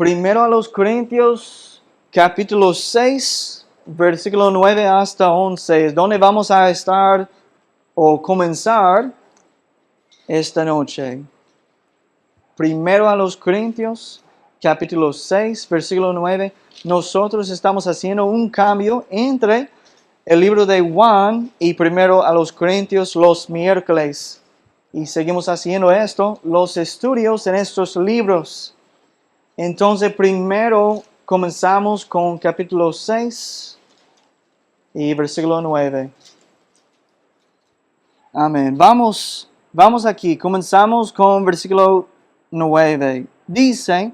Primero a los Corintios, capítulo 6, versículo 9 hasta 11, es donde vamos a estar o comenzar esta noche. Primero a los Corintios, capítulo 6, versículo 9. Nosotros estamos haciendo un cambio entre el libro de Juan y primero a los Corintios los miércoles. Y seguimos haciendo esto, los estudios en estos libros. Entonces, primero comenzamos con capítulo 6 y versículo 9. Amén. Vamos aquí. Comenzamos con versículo 9. Dice,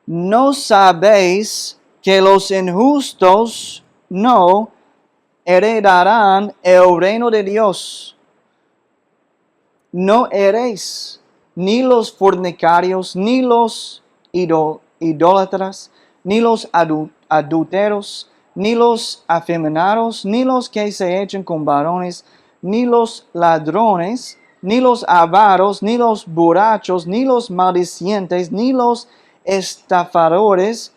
¿no sabéis que los injustos no heredarán el reino de Dios? No heréis, ni los fornicarios, ni los idólatras, ni los adúlteros, ni los afeminados, ni los que se echen con varones, ni los ladrones, ni los avaros, ni los borrachos, ni los maldicientes, ni los estafadores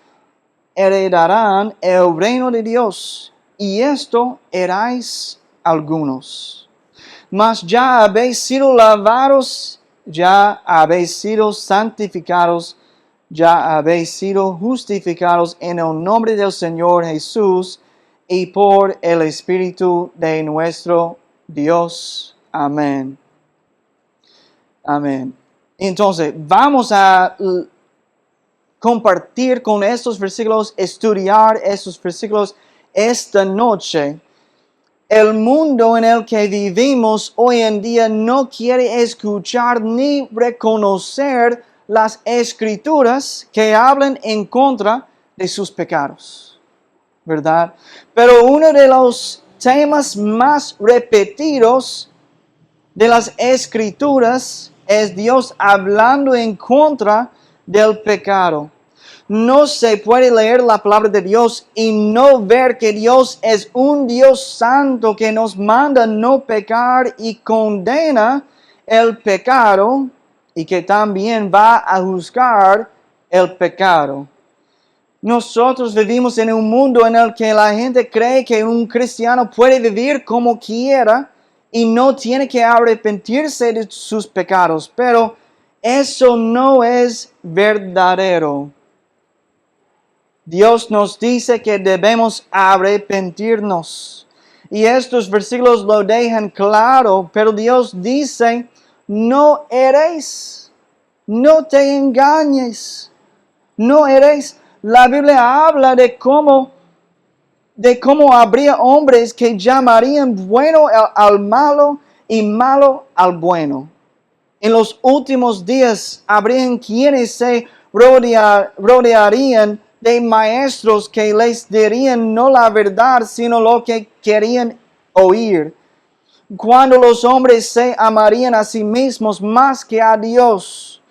heredarán el reino de Dios. Y esto erais algunos. Mas ya habéis sido lavados, ya habéis sido santificados, ya habéis sido justificados en el nombre del Señor Jesús y por el Espíritu de nuestro Dios. Amén. Amén. Entonces, vamos a compartir con estos versículos, estudiar estos versículos esta noche. El mundo en el que vivimos hoy en día no quiere escuchar ni reconocer las escrituras que hablan en contra de sus pecados, ¿verdad? Pero uno de los temas más repetidos de las escrituras es Dios hablando en contra del pecado. No se puede leer la palabra de Dios y no ver que Dios es un Dios santo que nos manda no pecar y condena el pecado y que también va a juzgar el pecado. Nosotros vivimos en un mundo en el que la gente cree que un cristiano puede vivir como quiera y no tiene que arrepentirse de sus pecados, pero eso no es verdadero. Dios nos dice que debemos arrepentirnos. Y estos versículos lo dejan claro, pero Dios dice, no heréis, no te engañes, no heréis. La Biblia habla de cómo habría hombres que llamarían bueno al malo y malo al bueno. En los últimos días habrían quienes se rodearían de maestros que les dirían no la verdad, sino lo que querían oír. Cuando los hombres se amarían a sí mismos más que a Dios.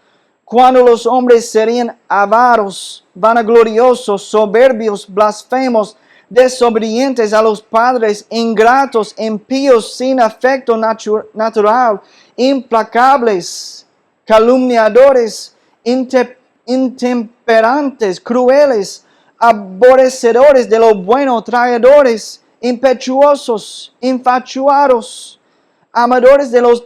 Cuando los hombres serían avaros, vanagloriosos, soberbios, blasfemos, desobedientes a los padres, ingratos, impíos, sin afecto natural, implacables, calumniadores, intemperantes, crueles, aborrecedores de lo bueno, traidores, impetuosos, infatuados, amadores de los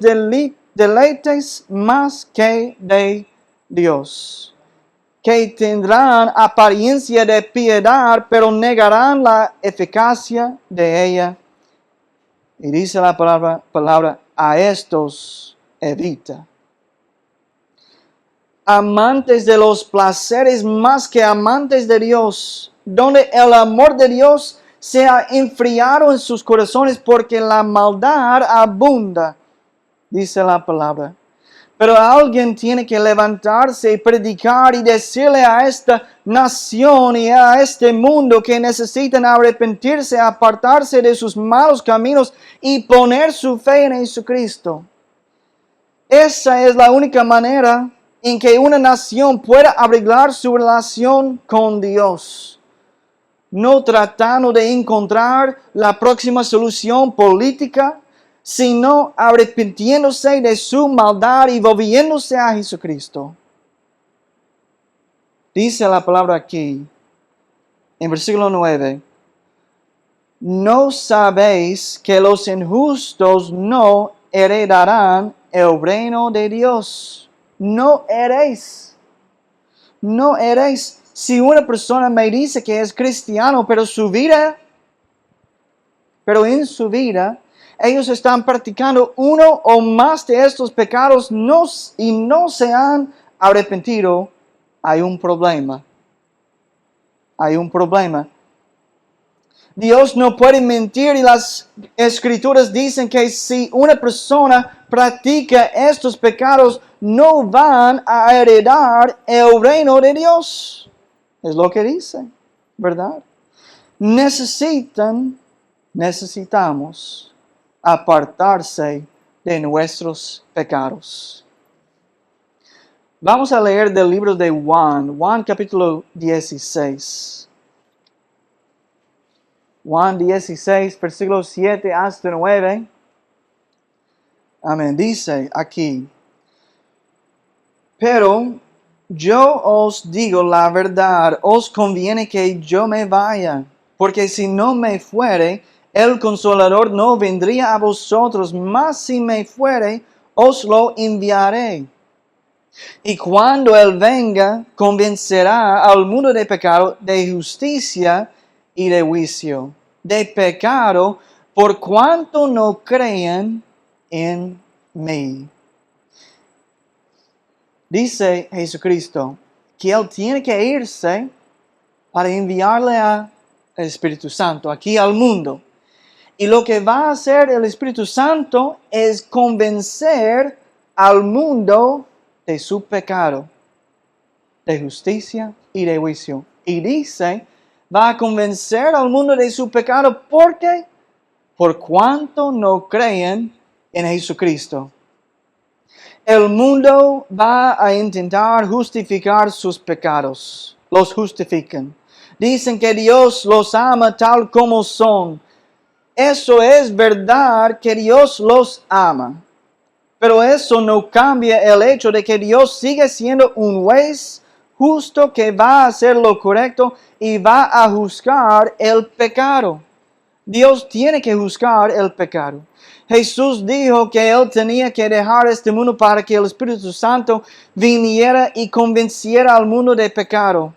deleites más que de Dios, que tendrán apariencia de piedad, pero negarán la eficacia de ella. Y dice la palabra a estos evita. Amantes de los placeres más que amantes de Dios, donde el amor de Dios se ha enfriado en sus corazones porque la maldad abunda, dice la palabra. Pero alguien tiene que levantarse y predicar y decirle a esta nación y a este mundo que necesitan arrepentirse, apartarse de sus malos caminos y poner su fe en Jesucristo. Esa es la única manera en que una nación pueda arreglar su relación con Dios. No tratando de encontrar la próxima solución política, sino arrepintiéndose de su maldad y volviéndose a Jesucristo. Dice la palabra aquí, en versículo 9, ¿no sabéis que los injustos no heredarán el reino de Dios? No heréis. No heréis. Si una persona me dice que es cristiano, pero en su vida, ellos están practicando uno o más de estos pecados y no se han arrepentido, hay un problema. Hay un problema. Dios no puede mentir y las escrituras dicen que si una persona practica estos pecados, no van a heredar el reino de Dios. Es lo que dice, ¿verdad? Necesitamos apartarse de nuestros pecados. Vamos a leer del libro de Juan capítulo 16. Juan 16, versículos 7 hasta 9. Amén. Dice aquí, pero yo os digo la verdad, os conviene que yo me vaya, porque si no me fuere, el Consolador no vendría a vosotros, mas si me fuere, os lo enviaré. Y cuando Él venga, convencerá al mundo de pecado, de justicia y de juicio. De pecado, por cuanto no creen en mí. Dice Jesucristo que Él tiene que irse para enviarle al Espíritu Santo aquí al mundo. Y lo que va a hacer el Espíritu Santo es convencer al mundo de su pecado, de justicia y de juicio. Y dice, va a convencer al mundo de su pecado. ¿Por qué? Por cuanto no creen en Jesucristo. El mundo va a intentar justificar sus pecados. Los justifican. Dicen que Dios los ama tal como son. Eso es verdad que Dios los ama. Pero eso no cambia el hecho de que Dios sigue siendo un juez justo que va a hacer lo correcto y va a juzgar el pecado. Dios tiene que juzgar el pecado. Jesús dijo que Él tenía que dejar este mundo para que el Espíritu Santo viniera y convenciera al mundo de pecado.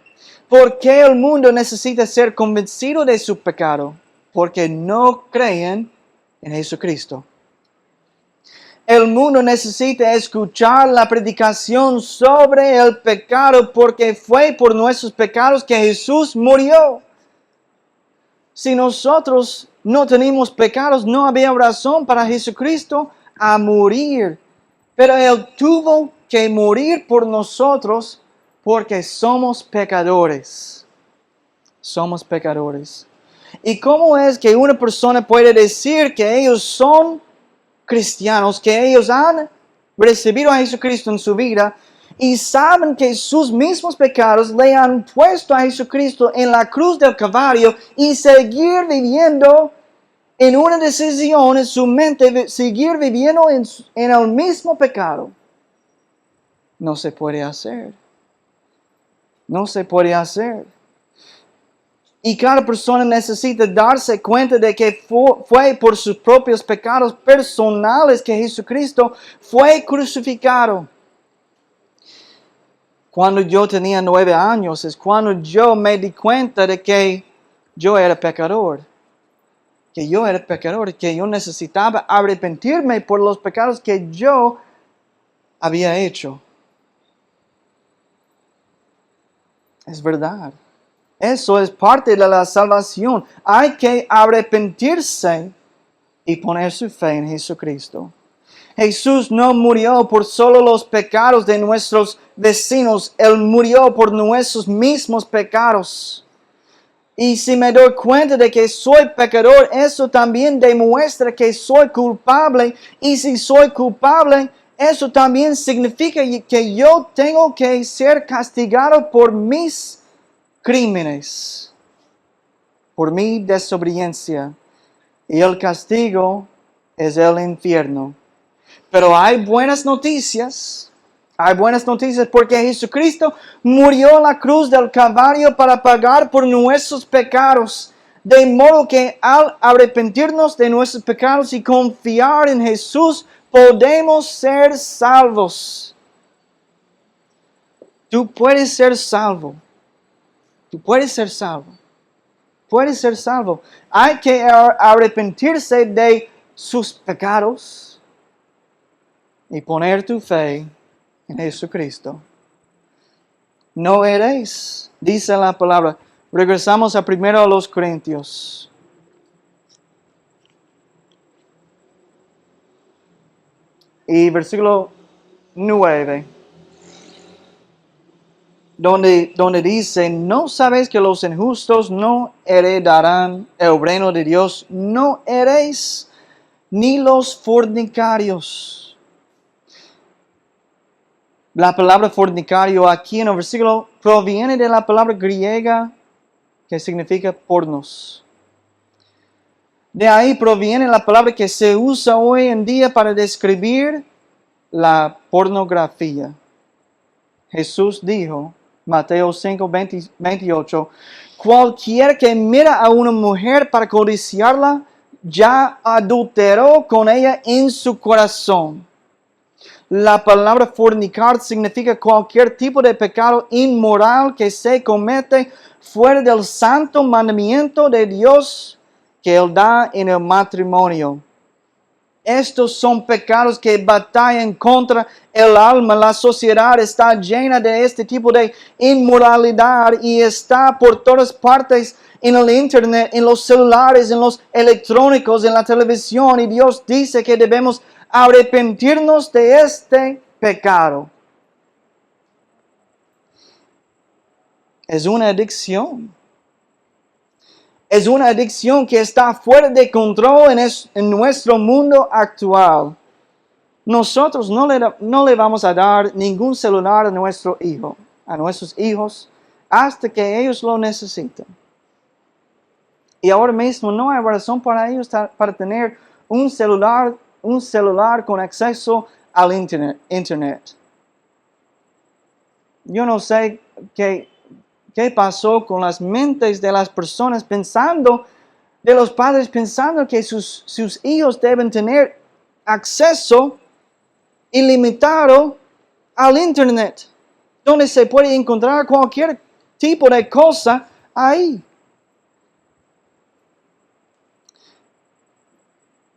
¿Por qué el mundo necesita ser convencido de su pecado? Porque no creen en Jesucristo. El mundo necesita escuchar la predicación sobre el pecado porque fue por nuestros pecados que Jesús murió. Si nosotros no tenemos pecados, no había razón para Jesucristo a morir. Pero Él tuvo que morir por nosotros porque somos pecadores. Somos pecadores. ¿Y cómo es que una persona puede decir que ellos son cristianos, que ellos han recibido a Jesucristo en su vida y saben que sus mismos pecados le han puesto a Jesucristo en la cruz del Calvario y seguir viviendo en una decisión en su mente, seguir viviendo en el mismo pecado? No se puede hacer. No se puede hacer. Y cada persona necesita darse cuenta de que fue por sus propios pecados personales que Jesucristo fue crucificado. Cuando yo tenía 9 años es cuando yo me di cuenta de que yo era pecador. Que yo era pecador, que yo necesitaba arrepentirme por los pecados que yo había hecho. Es verdad. Eso es parte de la salvación. Hay que arrepentirse y poner su fe en Jesucristo. Jesús no murió por solo los pecados de nuestros vecinos. Él murió por nuestros mismos pecados. Y si me doy cuenta de que soy pecador, eso también demuestra que soy culpable. Y si soy culpable, eso también significa que yo tengo que ser castigado por mis crímenes, por mi desobediencia, y el castigo es el infierno. Pero hay buenas noticias. Hay buenas noticias porque Jesucristo murió en la cruz del Calvario para pagar por nuestros pecados. De modo que al arrepentirnos de nuestros pecados y confiar en Jesús, podemos ser salvos. Tú puedes ser salvo. Tú puedes ser salvo. Puedes ser salvo. Hay que arrepentirse de sus pecados y poner tu fe en Jesucristo. No eres, dice la palabra. Regresamos primero a los Corintios. Y versículo 9. Donde dice, ¿no sabéis que los injustos no heredarán el reino de Dios? No heréis ni los fornicarios. La palabra fornicario aquí en el versículo proviene de la palabra griega que significa pornos. De ahí proviene la palabra que se usa hoy en día para describir la pornografía. Jesús dijo, Mateo 5, 28, cualquiera que mira a una mujer para codiciarla, ya adulteró con ella en su corazón. La palabra fornicar significa cualquier tipo de pecado inmoral que se comete fuera del santo mandamiento de Dios que Él da en el matrimonio. Estos son pecados que batallan contra el alma. La sociedad está llena de este tipo de inmoralidad y está por todas partes en el internet, en los celulares, en los electrónicos, en la televisión. Y Dios dice que debemos arrepentirnos de este pecado. Es una adicción. Es una adicción que está fuera de control en nuestro mundo actual. Nosotros no le vamos a dar ningún celular a nuestros hijos, hasta que ellos lo necesiten. Y ahora mismo no hay razón para ellos para tener un celular con acceso al internet. Yo no sé qué pasó con las mentes de las personas de los padres pensando que sus hijos deben tener acceso ilimitado al internet, donde se puede encontrar cualquier tipo de cosa ahí.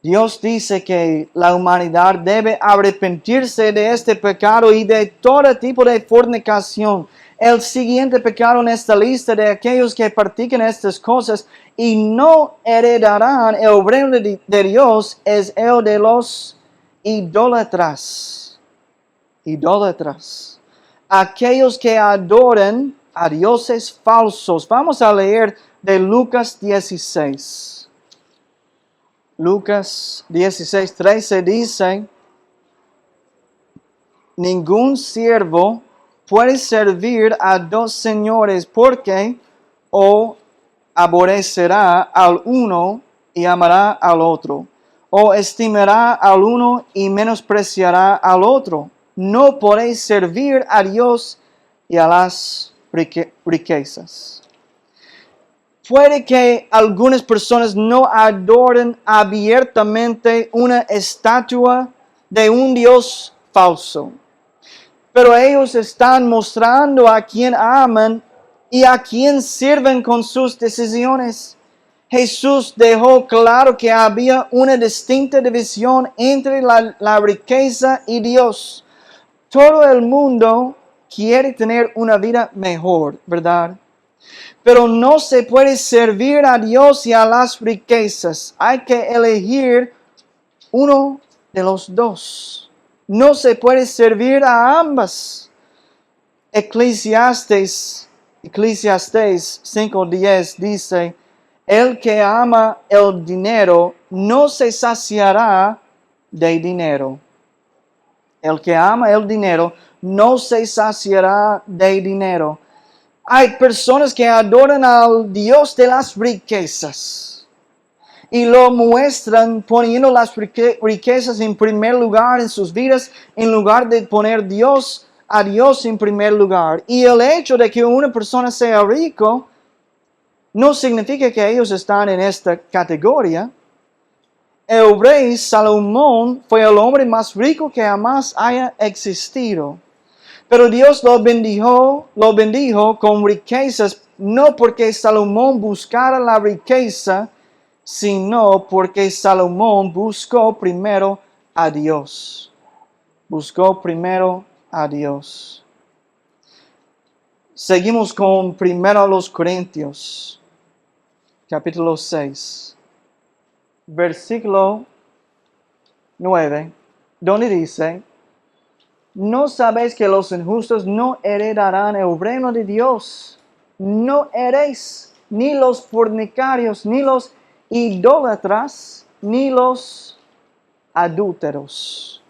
Dios dice que la humanidad debe arrepentirse de este pecado y de todo tipo de fornicación. El siguiente pecado en esta lista de aquellos que practican estas cosas y no heredarán el reino de Dios es el de los idólatras. Idólatras. Aquellos que adoran a dioses falsos. Vamos a leer de Lucas 16. Lucas 16:13 dice, ningún siervo puede servir a dos señores porque o aborrecerá al uno y amará al otro, o estimará al uno y menospreciará al otro. No podéis servir a Dios y a las riquezas. Puede que algunas personas no adoren abiertamente una estatua de un Dios falso, pero ellos están mostrando a quien aman y a quien sirven con sus decisiones. Jesús dejó claro que había una distinta división entre la riqueza y Dios. Todo el mundo quiere tener una vida mejor, ¿verdad? Pero no se puede servir a Dios y a las riquezas. Hay que elegir uno de los dos. No se puede servir a ambas. Eclesiastes 5:10 dice, el que ama el dinero no se saciará de dinero. El que ama el dinero no se saciará de dinero. Hay personas que adoran al Dios de las riquezas. y lo muestran poniendo las riquezas en primer lugar en sus vidas, en lugar de poner a Dios en primer lugar. Y el hecho de que una persona sea rico no significa que ellos están en esta categoría. El rey Salomón fue el hombre más rico que jamás haya existido. Pero Dios lo bendijo con riquezas, no porque Salomón buscara la riqueza, sino porque Salomón buscó primero a Dios. Buscó primero a Dios. Seguimos con 1 Corintios, capítulo 6, versículo 9, donde dice: ¿no sabéis que los injustos no heredarán el reino de Dios? No heréis, ni los fornicarios, ni los idólatras, ni los adúlteros.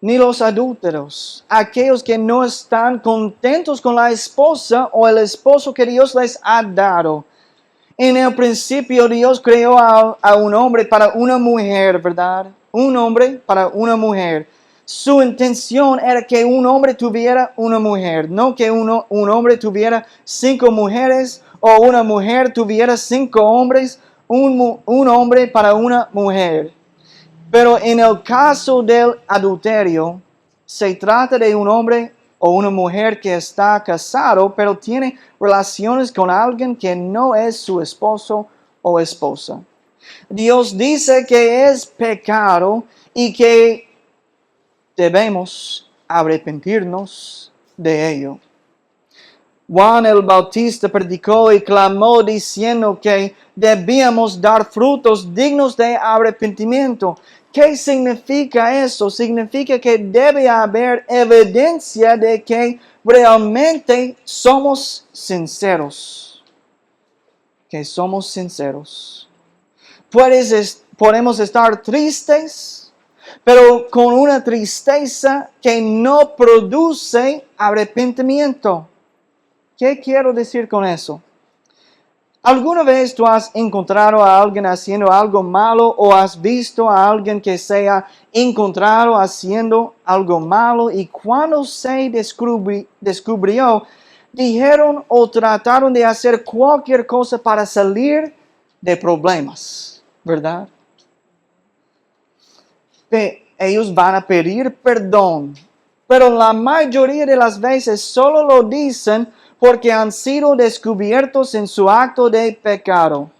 Ni los adúlteros, aquellos que no están contentos con la esposa o el esposo que Dios les ha dado. En el principio Dios creó a un hombre para una mujer, ¿verdad? Un hombre para una mujer. Su intención era que un hombre tuviera una mujer, no que un hombre tuviera 5 mujeres o una mujer tuviera 5 hombres, un hombre para una mujer. Pero en el caso del adulterio, se trata de un hombre o una mujer que está casado, pero tiene relaciones con alguien que no es su esposo o esposa. Dios dice que es pecado y que debemos arrepentirnos de ello. Juan el Bautista predicó y clamó diciendo que debíamos dar frutos dignos de arrepentimiento. ¿Qué significa eso? Significa que debe haber evidencia de que realmente somos sinceros. Que somos sinceros. Podemos estar tristes, pero con una tristeza que no produce arrepentimiento. ¿Qué quiero decir con eso? ¿Alguna vez tú has encontrado a alguien haciendo algo malo o has visto a alguien que se ha encontrado haciendo algo malo y cuando se descubrió, dijeron o trataron de hacer cualquier cosa para salir de problemas, ¿verdad? Ellos van a pedir perdón, pero la mayoría de las veces solo lo dicen porque han sido descubiertos en su acto de pecado.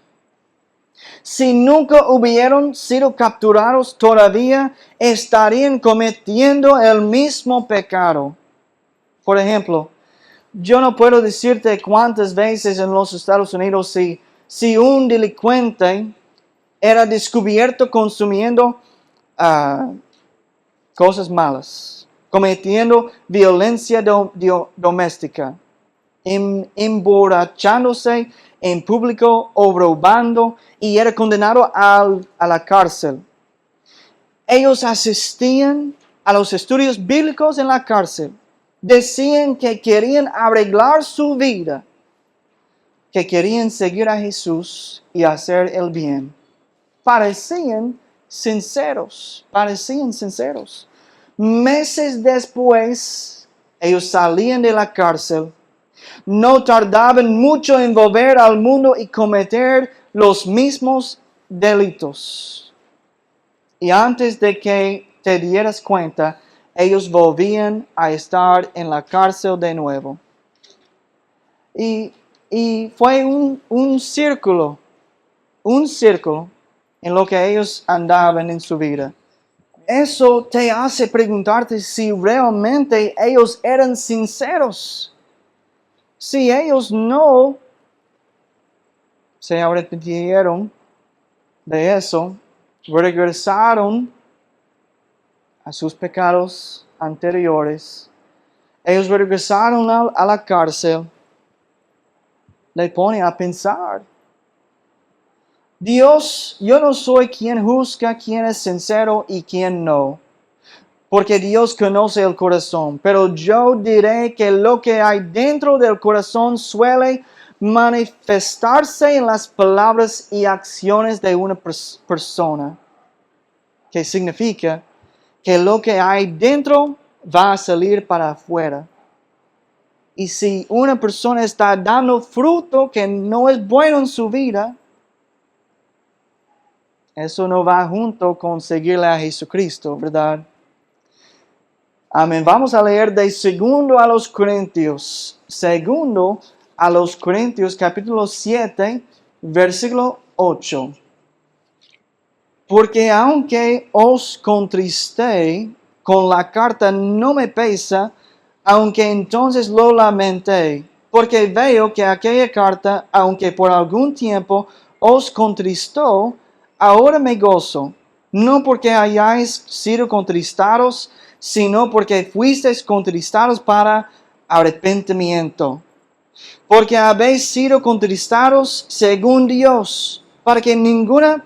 Si nunca hubieran sido capturados, todavía estarían cometiendo el mismo pecado. Por ejemplo, yo no puedo decirte cuántas veces en los Estados Unidos si un delincuente era descubierto consumiendo cosas malas, cometiendo violencia doméstica, emborrachándose en público o robando y era condenado a la cárcel. Ellos asistían a los estudios bíblicos en la cárcel. Decían que querían arreglar su vida, que querían seguir a Jesús y hacer el bien. Parecían sinceros. Meses después, ellos salían de la cárcel. No tardaban mucho en volver al mundo y cometer los mismos delitos. Y antes de que te dieras cuenta, ellos volvían a estar en la cárcel de nuevo. Y fue un círculo en lo que ellos andaban en su vida. Eso te hace preguntarte si realmente ellos eran sinceros. Si ellos no se arrepintieron de eso, regresaron a sus pecados anteriores, ellos regresaron a la cárcel, le pone a pensar. Dios, yo no soy quien juzga quién es sincero y quién no, porque Dios conoce el corazón, pero yo diré que lo que hay dentro del corazón suele manifestarse en las palabras y acciones de una persona, que significa que lo que hay dentro va a salir para afuera. Y si una persona está dando fruto que no es bueno en su vida, eso no va junto con seguirle a Jesucristo, ¿verdad? Amén. Vamos a leer de segundo a los Corintios. Segundo a los Corintios, capítulo 7, versículo 8. Porque aunque os contristé con la carta, no me pesa, aunque entonces lo lamenté. Porque veo que aquella carta, aunque por algún tiempo os contristó, ahora me gozo, no porque hayáis sido contristados, sino porque fuisteis contristados para arrepentimiento. Porque habéis sido contristados según Dios, para que ninguna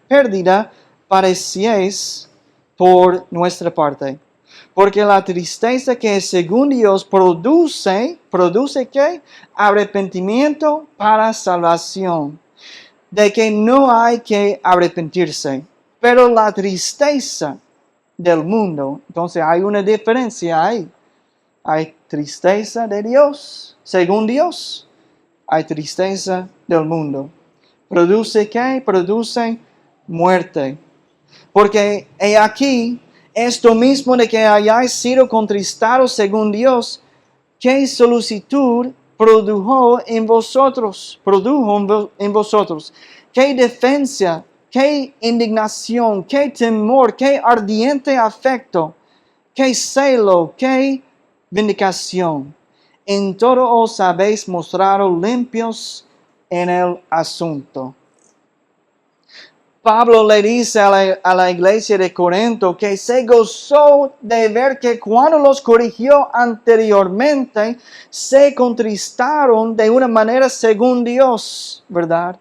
pérdida padecieis por nuestra parte. Porque la tristeza que según Dios ¿produce qué? Arrepentimiento para salvación, de que no hay que arrepentirse. Pero la tristeza del mundo, entonces hay una diferencia ahí. Hay tristeza de Dios, según Dios. Hay tristeza del mundo. ¿Produce qué? Produce muerte. Porque he aquí, esto mismo de que hayáis sido contristados según Dios, ¿qué solicitud produjo en vosotros? ¿Qué defensa? ¿Qué indignación? ¿Qué temor? ¿Qué ardiente afecto? ¿Qué celo? ¿Qué vindicación? En todo os habéis mostrado limpios en el asunto. Pablo le dice a la iglesia de Corinto que se gozó de ver que cuando los corrigió anteriormente, se contristaron de una manera según Dios, ¿verdad?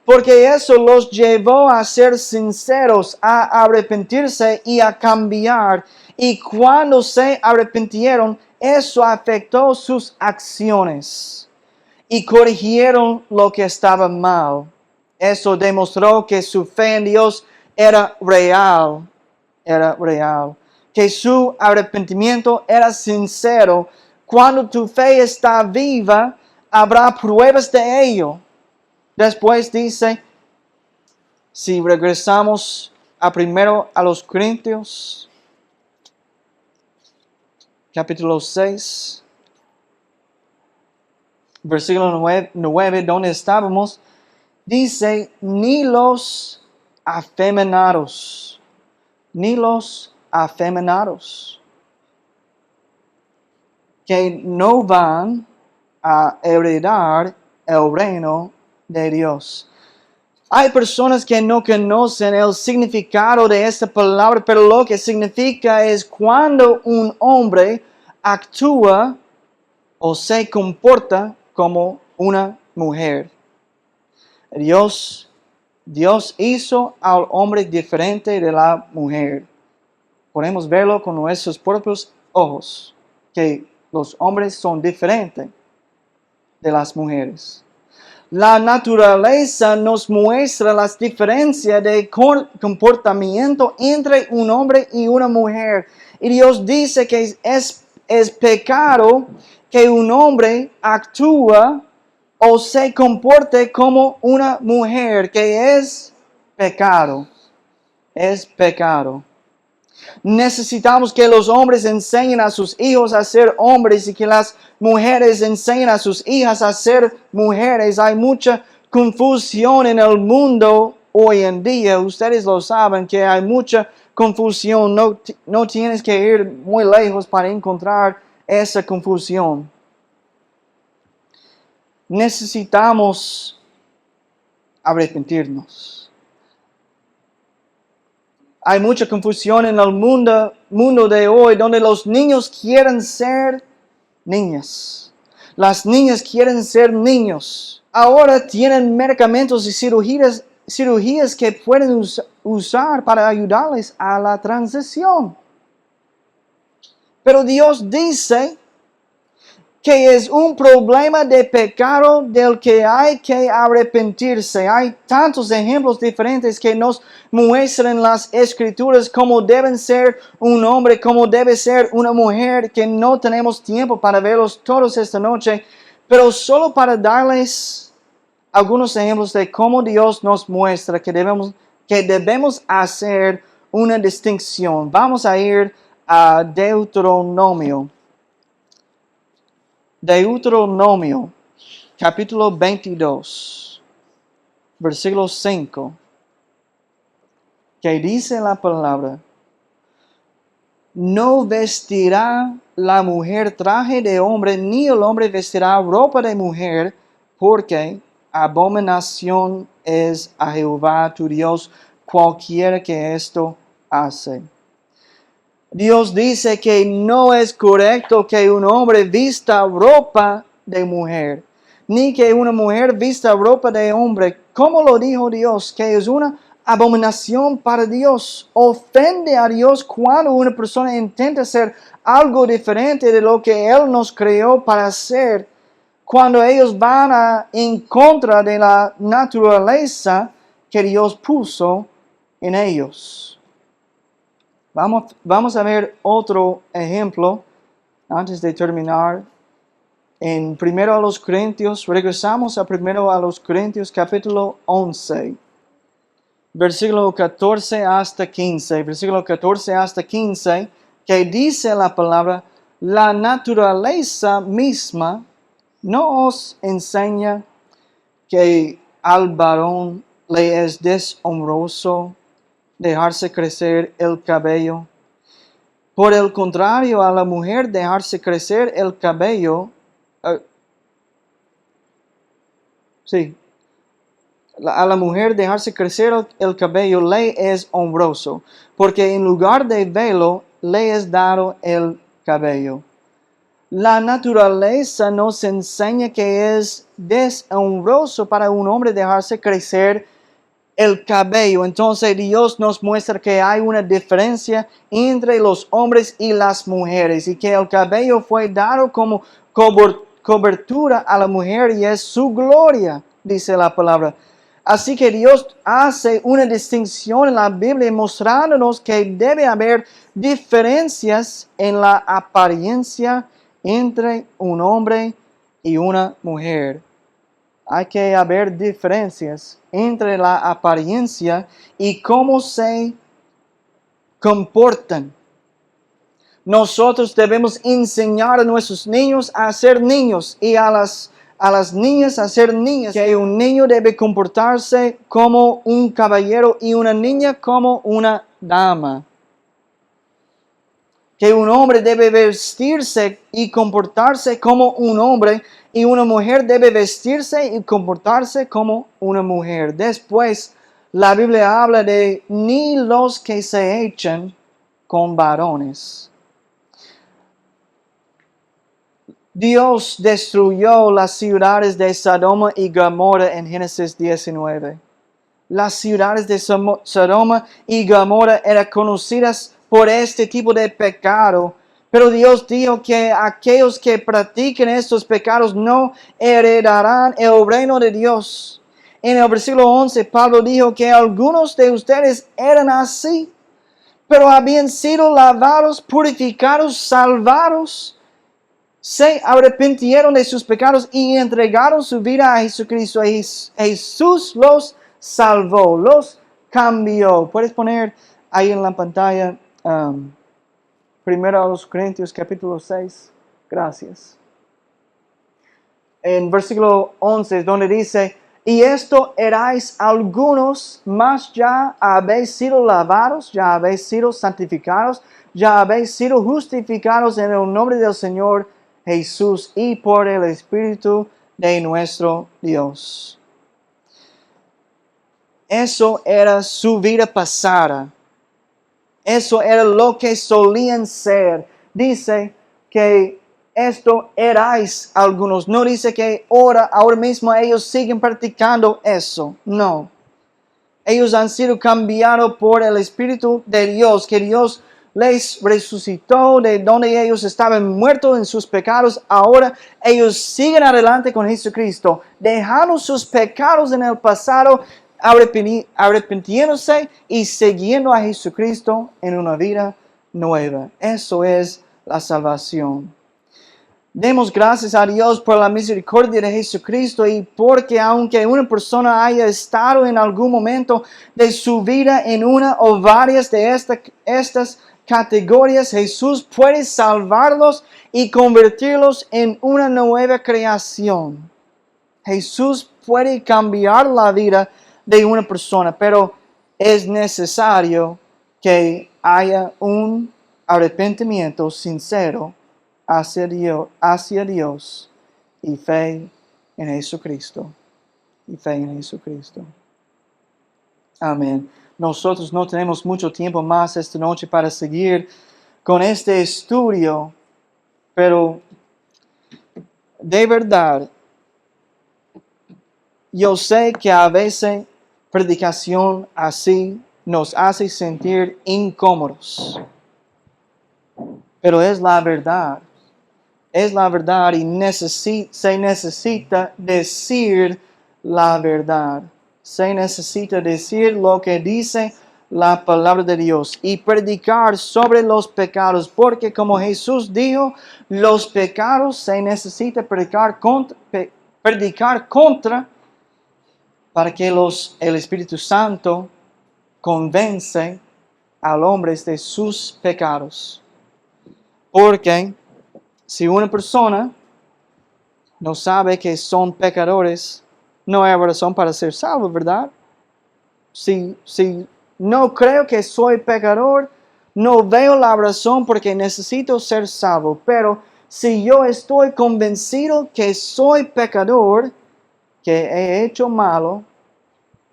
Porque eso los llevó a ser sinceros, a arrepentirse y a cambiar. Y cuando se arrepintieron, eso afectó sus acciones y corrigieron lo que estaba mal. Eso demostró que su fe en Dios era real, que su arrepentimiento era sincero. Cuando tu fe está viva, habrá pruebas de ello. Después dice, si regresamos primero a los Corintios, capítulo 6, versículo 9, donde estábamos, dice, ni los afeminados, que no van a heredar el reino de Dios. Hay personas que no conocen el significado de esta palabra, pero lo que significa es cuando un hombre actúa o se comporta como una mujer. Dios hizo al hombre diferente de la mujer. Podemos verlo con nuestros propios ojos, que los hombres son diferentes de las mujeres. La naturaleza nos muestra las diferencias de comportamiento entre un hombre y una mujer. Y Dios dice que es pecado que un hombre actúe o se comporte como una mujer, que es pecado. Es pecado. Necesitamos que los hombres enseñen a sus hijos a ser hombres y que las mujeres enseñen a sus hijas a ser mujeres. Hay mucha confusión en el mundo hoy en día. Ustedes lo saben que hay mucha confusión. No tienes que ir muy lejos para encontrar esa confusión. Necesitamos arrepentirnos. Hay mucha confusión en el mundo de hoy, donde los niños quieren ser niñas. Las niñas quieren ser niños. Ahora tienen medicamentos y cirugías que pueden usar para ayudarles a la transición. Pero Dios dice que es un problema de pecado del que hay que arrepentirse. Hay tantos ejemplos diferentes que nos muestran las escrituras cómo deben ser un hombre, cómo debe ser una mujer, que no tenemos tiempo para verlos todos esta noche, pero solo para darles algunos ejemplos de cómo Dios nos muestra que debemos hacer una distinción. Vamos a ir a Deuteronomio. Deuteronomio, capítulo 22, versículo 5, que dice la palabra: no vestirá la mujer traje de hombre, ni el hombre vestirá ropa de mujer, porque abominación es a Jehová tu Dios cualquiera que esto hace. Dios dice que no es correcto que un hombre vista ropa de mujer, ni que una mujer vista ropa de hombre. ¿Cómo lo dijo Dios? Que es una abominación para Dios. Ofende a Dios cuando una persona intenta hacer algo diferente de lo que Él nos creó para hacer. Cuando ellos van en contra de la naturaleza que Dios puso en ellos. Vamos a ver otro ejemplo antes de terminar. En 1 Corintios, regresamos a 1 Corintios capítulo 11, versículo 14 hasta 15. Versículo 14 hasta 15, que dice la palabra: la naturaleza misma no os enseña que al varón le es deshonroso dejarse crecer el cabello. Por el contrario, a la mujer dejarse crecer el cabello, a la mujer dejarse crecer el cabello le es honroso, porque en lugar de velo le es dado el cabello. La naturaleza nos enseña que es deshonroso para un hombre dejarse crecer el cabello. Entonces Dios nos muestra que hay una diferencia entre los hombres y las mujeres, y que el cabello fue dado como cobertura a la mujer y es su gloria, dice la palabra. Así que Dios hace una distinción en la Biblia mostrándonos que debe haber diferencias en la apariencia entre un hombre y una mujer. Hay que haber diferencias entre la apariencia y cómo se comportan. Nosotros debemos enseñar a nuestros niños a ser niños y a las niñas a ser niñas. Que un niño debe comportarse como un caballero y una niña como una dama. Que un hombre debe vestirse y comportarse como un hombre, y una mujer debe vestirse y comportarse como una mujer. Después, la Biblia habla de ni los que se echan con varones. Dios destruyó las ciudades de Sodoma y Gomorra en Génesis 19. Las ciudades de Sodoma y Gomorra eran conocidas por este tipo de pecado, pero Dios dijo que aquellos que practiquen estos pecados no heredarán el reino de Dios. En el versículo 11, Pablo dijo que algunos de ustedes eran así, pero habían sido lavados, purificados, salvados, se arrepintieron de sus pecados y entregaron su vida a Jesucristo. Jesús los salvó, los cambió. Puedes poner ahí en la pantalla 1 Corintios capítulo 6. Gracias. En versículo 11 es donde dice: y esto erais algunos, mas ya habéis sido lavados, ya habéis sido santificados, ya habéis sido justificados en el nombre del Señor Jesús y por el Espíritu de nuestro Dios. Eso era su vida pasada. Eso era lo que solían ser. Dice que esto erais algunos. No dice que ahora mismo ellos siguen practicando eso. No. Ellos han sido cambiados por el Espíritu de Dios, que Dios les resucitó de donde ellos estaban muertos en sus pecados. Ahora ellos siguen adelante con Jesucristo, dejando sus pecados en el pasado, arrepintiéndose y siguiendo a Jesucristo en una vida nueva. Eso es la salvación. Demos gracias a Dios por la misericordia de Jesucristo y porque aunque una persona haya estado en algún momento de su vida en una o varias de estas categorías, Jesús puede salvarlos y convertirlos en una nueva creación. Jesús puede cambiar la vida de una persona, pero es necesario que haya un arrepentimiento sincero hacia Dios y fe en Jesucristo. Y fe en Jesucristo. Amén. Nosotros no tenemos mucho tiempo más esta noche para seguir con este estudio, pero de verdad, yo sé que a veces predicación así nos hace sentir incómodos, pero es la verdad. Es la verdad y se necesita decir la verdad. Se necesita decir lo que dice la palabra de Dios y predicar sobre los pecados, porque como Jesús dijo, los pecados se necesita predicar contra para que el Espíritu Santo convence al hombre de sus pecados. Porque si una persona no sabe que son pecadores, no hay razón para ser salvo, ¿verdad? Si no creo que soy pecador, no veo la razón porque necesito ser salvo. Pero si yo estoy convencido que soy pecador, que he hecho malo,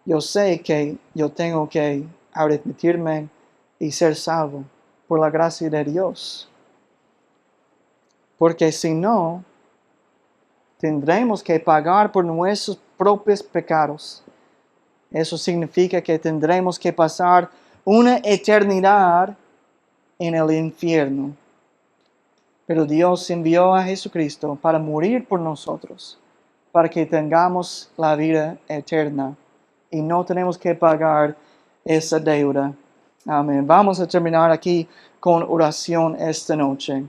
yo sé que yo tengo que arrepentirme y ser salvo por la gracia de Dios. Porque si no, tendremos que pagar por nuestros propios pecados. Eso significa que tendremos que pasar una eternidad en el infierno. Pero Dios envió a Jesucristo para morir por nosotros, para que tengamos la vida eterna. Y no tenemos que pagar esa deuda. Amén. Vamos a terminar aquí con oración esta noche.